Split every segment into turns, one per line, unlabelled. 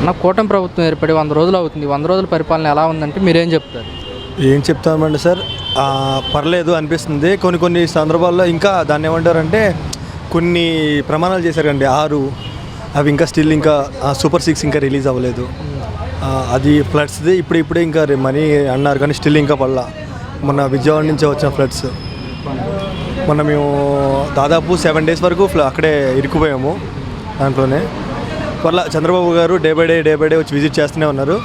నాకు కూటమి ప్రభుత్వం ఏర్పడి 100 రోజులు అవుతుంది. 100 రోజుల పరిపాలన ఎలా ఉందంటే మీరేం చెప్తారు?
ఏం చెప్తామండి సార్, పర్లేదు అనిపిస్తుంది. కొన్ని సందర్భాల్లో ఇంకా దాన్ని ఏమంటారంటే కొన్ని ప్రమాణాలు చేశారు కండి 6 అవి ఇంకా స్టిల్ ఇంకా సూపర్ 6 ఇంకా రిలీజ్ అవ్వలేదు. అది ఫ్లడ్స్ది ఇప్పుడే ఇంకా మనీ అన్నారు కానీ స్టిల్ ఇంకా పడలా. మొన్న విజయవాడ నుంచి వచ్చిన ఫ్లడ్స్ మొన్న మేము దాదాపు 7 days వరకు అక్కడే ఇరుక్కుపోయాము. దాంట్లోనే వల్ల చంద్రబాబు గారు డే బై డే వచ్చి విజిట్ చేస్తూనే ఉన్నారు.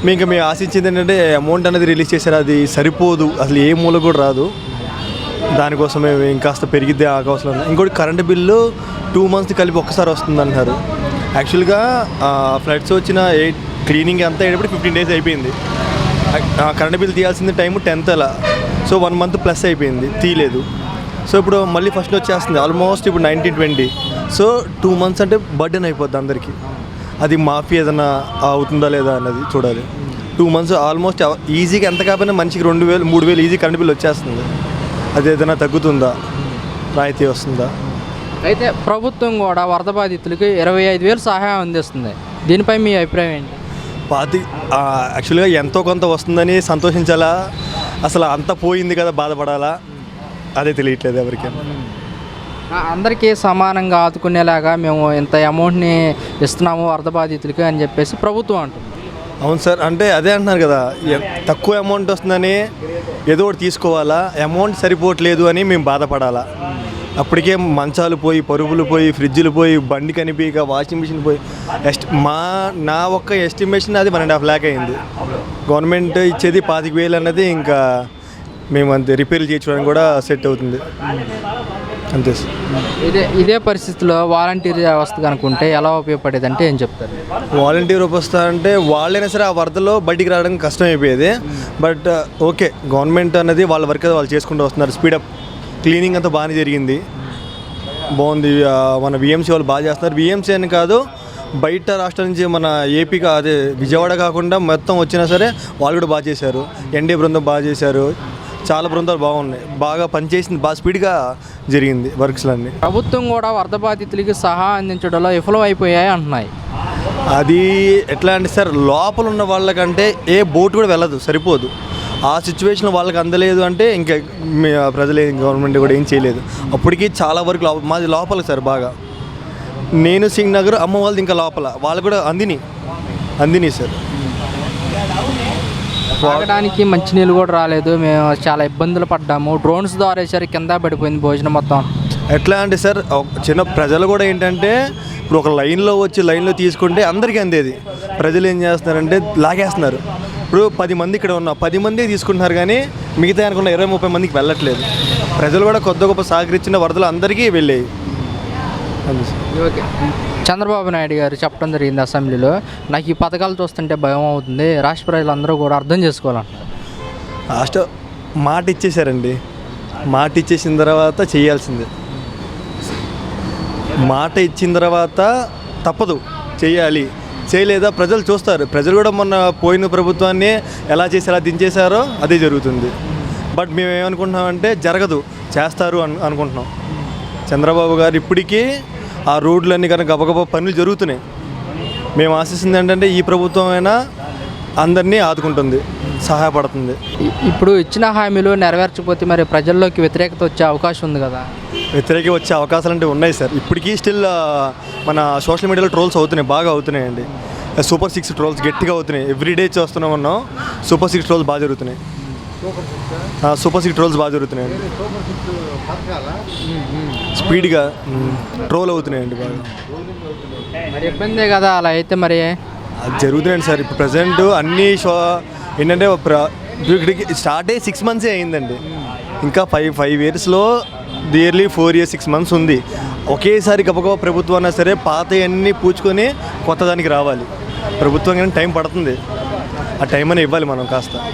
మేము ఆశించింది ఏంటంటే అమౌంట్ అనేది రిలీజ్ చేశారు, అది సరిపోదు, అసలు ఏ మూల కూడా రాదు. దానికోసమే ఇంకాస్త పెరిగిద్దే అవకాశం ఉంది. ఇంకోటి కరెంటు బిల్లు 2 months కలిపి ఒక్కసారి వస్తుంది అంటున్నారు. యాక్చువల్గా ఫ్లడ్స్ వచ్చిన క్లీనింగ్ అంతా అయ్యేటప్పుడు 15 days అయిపోయింది. కరెంటు బిల్ తీయాల్సింది టైము 10th అలా. సో 1 month ప్లస్ అయిపోయింది, తీయలేదు. సో ఇప్పుడు మళ్ళీ ఫస్ట్ వచ్చేస్తుంది ఆల్మోస్ట్ ఇప్పుడు 19-20. సో 2 months అంటే బర్డెన్ అయిపోద్ది అందరికీ. అది మాఫీ ఏదైనా అవుతుందా లేదా అన్నది చూడాలి. 2 months ఆల్మోస్ట్ ఈజీగా ఎంత కాకపోయినా మనిషికి 2,000-3,000 ఈజీ కరెంట్ బిల్ వచ్చేస్తుంది. అది ఏదైనా తగ్గుతుందా, రాయితీ వస్తుందా?
అయితే ప్రభుత్వం కూడా వరద బాధితులకి 25,000 సహాయం అందిస్తుంది. దీనిపై మీ అభిప్రాయం ఏంటి?
యాక్చువల్గా ఎంతో కొంత వస్తుందని సంతోషించాలా, అసలు అంత పోయింది కదా బాధపడాలా, అదే తెలియట్లేదు ఎవరికైనా.
అందరికీ సమానంగా ఆదుకునేలాగా మేము ఇంత అమౌంట్ని ఇస్తున్నాము వరద బాధితులకి అని చెప్పేసి ప్రభుత్వం అంటుంది.
అవును సార్, అంటే అదే అంటున్నారు కదా, తక్కువ అమౌంట్ వస్తుందని ఏదో ఒకటి తీసుకోవాలా, అమౌంట్ సరిపోవట్లేదు అని మేము బాధపడాలా. అప్పటికే మంచాలు పోయి, పరుగులు పోయి, ఫ్రిడ్జ్లు పోయి, బండి కనిపించక, వాషింగ్ మిషన్ పోయి, నా ఒక్క ఎస్టిమేషన్ అది 1.5 lakh అయింది. గవర్నమెంట్ ఇచ్చేది 25,000 అన్నది ఇంకా మేము అంతే రిపేర్లు చేయించడానికి కూడా సెట్ అవుతుంది అంతే సార్.
ఇదే పరిస్థితిలో వాలంటీర్ వ్యవస్థ కనుకుంటే ఎలా ఉపయోగపడేది అంటే ఏం చెప్తారు?
వాలంటీర్ వ్యవస్థ అంటే వాళ్ళైనా సరే ఆ వరదలో బయటికి రావడానికి కష్టం అయిపోయేది. బట్ ఓకే, గవర్నమెంట్ అనేది వాళ్ళ వర్క్ వాళ్ళు చేసుకుంటూ వస్తున్నారు. స్పీడప్ క్లీనింగ్ అంతా బాగానే జరిగింది, బాగుంది. మన విఎంసీ వాళ్ళు బాగా చేస్తున్నారు. విఎంసీ అని కాదు, బయట రాష్ట్రం నుంచి మన ఏపీకి అదే విజయవాడ కాకుండా మొత్తం వచ్చినా సరే వాళ్ళు కూడా బాగా చేశారు. ఎన్డీఏ బృందం బాగా చేశారు, చాలా బృందాలు బాగున్నాయి, బాగా పనిచేసింది, బాగా స్పీడ్గా జరిగింది వర్క్స్లన్నీ.
ప్రభుత్వం కూడా వరద బాధితులకి సహాయం అందించడంలో విఫలం అయిపోయాయి అంటున్నాయి.
అది ఎట్లా అంటే సార్, లోపల ఉన్న వాళ్ళకంటే ఏ బోట్ కూడా వెళ్ళదు, సరిపోదు. ఆ సిచ్యువేషన్ వాళ్ళకి అందలేదు అంటే ఇంకా ప్రజలు గవర్నమెంట్ కూడా ఏం చేయలేదు. అప్పటికి చాలా వరకు మాది లోపల సార్, బాగా నేను సింగ్ నగర్, అమ్మ వాళ్ళది ఇంకా లోపల, వాళ్ళు కూడా అందిని సార్.
తాగడానికి మంచినీళ్ళు కూడా రాలేదు, మేము చాలా ఇబ్బందులు పడ్డాము. డ్రోన్స్ ద్వారా వేసారు, కింద పడిపోయింది భోజనం మొత్తం.
ఎట్లా అంటే సార్, చిన్న ప్రజలు కూడా ఏంటంటే ఇప్పుడు ఒక లైన్లో తీసుకుంటే అందరికీ అందేది. ప్రజలు ఏం చేస్తున్నారంటే లాగేస్తున్నారు. ఇప్పుడు 10 మంది ఇక్కడ ఉన్నా 10 మంది తీసుకుంటున్నారు, కానీ మిగతా అనుకున్న 20-30 మందికి వెళ్ళట్లేదు. ప్రజలు కూడా కొద్ది గొప్ప సహకరించిన వరదలు అందరికీ వెళ్ళాయి.
ఓకే, చంద్రబాబు నాయుడు గారు చెప్పడం జరిగింది అసెంబ్లీలో, నాకు ఈ పథకాలు చూస్తుంటే భయం అవుతుంది, రాష్ట్ర ప్రజలందరూ కూడా అర్థం చేసుకోవాలంటారు.
మాట ఇచ్చేశారండి, మాట ఇచ్చేసిన తర్వాత చేయాల్సిందే. మాట ఇచ్చిన తర్వాత తప్పదు, చేయాలి. చేయలేదా ప్రజలు చూస్తారు. ప్రజలు కూడా మొన్న పోయిన ప్రభుత్వాన్ని ఎలా చేసి ఎలా దించేశారో అదే జరుగుతుంది. బట్ మేము ఏమనుకుంటున్నామంటే జరగదు, చేస్తారు అనుకుంటున్నాం. చంద్రబాబు గారు ఇప్పటికీ ఆ రోడ్లన్నీ కనుక గబగబా పనులు జరుగుతున్నాయి. మేము ఆశిస్తుంది ఏంటంటే ఈ ప్రభుత్వం అయినా అందరినీ ఆదుకుంటుంది, సహాయపడుతుంది.
ఇప్పుడు ఇచ్చిన హామీలు నెరవేర్చకపోతే మరి ప్రజల్లోకి వ్యతిరేకత వచ్చే అవకాశం ఉంది కదా?
వ్యతిరేకత వచ్చే అవకాశాలు అంటే ఉన్నాయి సార్. ఇప్పటికీ స్టిల్ మన సోషల్ మీడియాలో ట్రోల్స్ అవుతున్నాయి, బాగా అవుతున్నాయండి. సూపర్ 6 ట్రోల్స్ గట్టిగా అవుతున్నాయి. ఎవ్రీడే చూస్తున్నాం, సూపర్ 6 ట్రోల్స్ బాగా జరుగుతున్నాయి. సూపర్ 6 ట్రోల్స్ బాగా జరుగుతున్నాయండి, స్పీడ్గా ట్రోల్ అవుతున్నాయండి బాగా.
మరి ఇబ్బందే కదా అలా అయితే? మరి
అది జరుగుతున్నాయండి సార్. ఇప్పుడు ప్రజెంట్ అన్ని ఏంటంటే ఇక్కడికి స్టార్ట్ అయ్యి 6 months అయిందండి. ఇంకా 5 yearsలో నియర్లీ 4 years 6 months ఉంది. ఒకేసారి గబగబా ప్రభుత్వం అయినా సరే పాత అన్నీ పూచుకొని కొత్త దానికి రావాలి. ప్రభుత్వం కానీ టైం పడుతుంది, ఆ టైం అని ఇవ్వాలి మనం కాస్త.